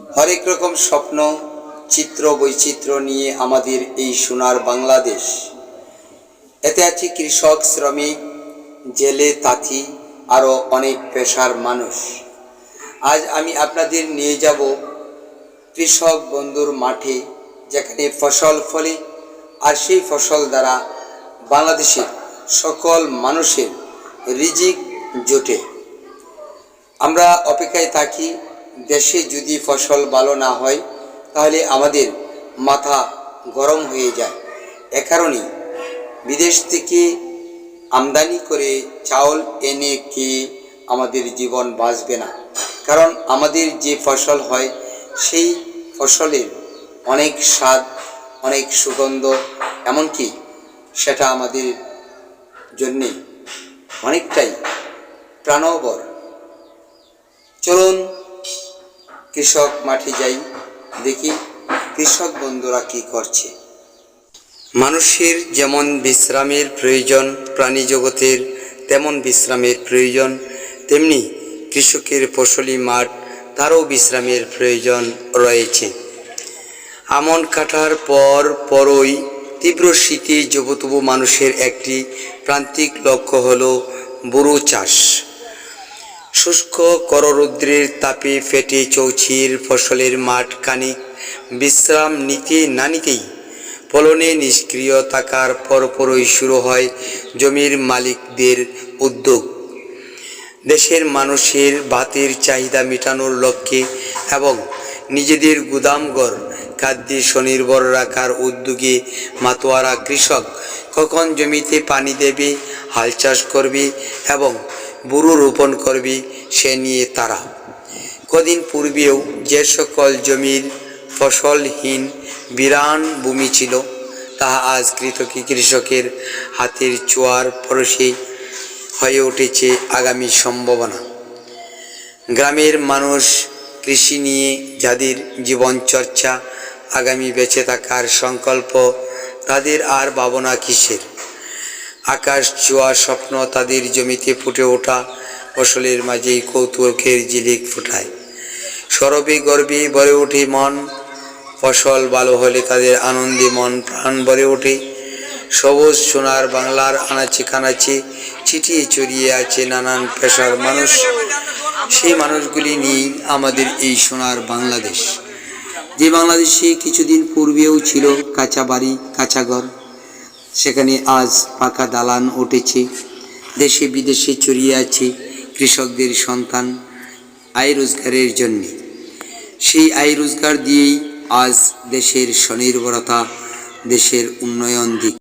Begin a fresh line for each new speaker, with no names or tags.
হরেক রকম স্বপ্ন, চিত্র বৈচিত্র্য নিয়ে আমাদের এই সোনার বাংলাদেশ। এতে আছে কৃষক, শ্রমিক, জেলে, তাঁতি, আরও অনেক পেশার মানুষ। আজ আমি আপনাদের নিয়ে যাব কৃষক বন্ধুর মাঠে, যেখানে ফসল ফলে আর সেই ফসল দ্বারা বাংলাদেশের সকল মানুষের রিজিক জোটে। আমরা অপেক্ষায় থাকি, দেশে যদি ফসল ভালো না হয় তাহলে আমাদের মাথা গরম হয়ে যায়। এ কারণে বিদেশ থেকে আমদানি করে চাউল এনে খেয়ে আমাদের জীবন বাঁচবে না। কারণ আমাদের যে ফসল হয় সেই ফসলের অনেক স্বাদ, অনেক সুগন্ধ, এমনকি সেটা আমাদের জন্যে অনেকটাই প্রাণবর। চলুন কৃষক মাঠে যাই, দেখি কৃষক বন্ধুরা কি করছে। মানুষের যেমন বিশ্রামের প্রয়োজন, প্রাণী জগতের তেমন বিশ্রামের প্রয়োজন, তেমনি কৃষকের ফসলি মাঠ, তারও বিশ্রামের প্রয়োজন রয়েছে। আমন কাটার পরই তীব্র শীতে জবুতবু মানুষের একটি প্রান্তিক লক্ষ্য হলো বোরো চাষ। শুষ্ক কররৌদ্রের তাপে ফেটে চৌচির ফসলের মাঠ খানিক বিশ্রাম নিতে না নিতেই ফলনে নিষ্ক্রিয় থাকার পরপরই শুরু হয় জমির মালিকদের উদ্যোগ। দেশের মানুষের ভাতের চাহিদা মেটানোর লক্ষ্যে এবং নিজেদের গুদামঘর খাদ্যে স্বনির্ভর রাখার উদ্যোগে মাতোয়ারা কৃষক কখন জমিতে পানি দেবে, হাল চাষ করবে এবং বোরো রোপণ করবে সে নিয়ে তারা। কদিন পূর্বেও যে সকল জমির ফসলহীন বিরান ভূমি ছিল, তাহা আজ কৃষকের হাতের ছোঁয়ার পরশে হয়ে উঠেছে আগামী সম্ভাবনা। গ্রামের মানুষ কৃষি নিয়ে যাদের জীবন চর্চা, আগামী বেঁচে থাকার সংকল্প, তাদের আর ভাবনা কিসের? আকাশ ছোঁয়া স্বপ্ন তাদের জমিতে ফুটে ওঠা ফসলের মাঝেই কৌতুকের ঝিলিক ফোটায়। সরবে গর্বে ভরে ওঠে মন, ফসল ভালো হলে তাদের আনন্দে মন প্রাণ ভরে ওঠে। সবুজ সোনার বাংলার আনাচে কানাচে ছিটিয়ে ছড়িয়ে আছে নানান পেশার মানুষ। সেই মানুষগুলি নিয়েই আমাদের এই সোনার বাংলাদেশ, যে বাংলাদেশে কিছুদিন পূর্বেও ছিল কাঁচা বাড়ি, কাঁচা ঘর, সেখানে আজ পাকা দালান উঠেছে। দেশে বিদেশে ছড়িয়ে আছে কৃষকদের সন্তান আয় রোজগারের জন্যে। সেই আয় রোজগার দিয়েই আজ দেশের স্বনির্ভরতা, দেশের উন্নয়ন দিক।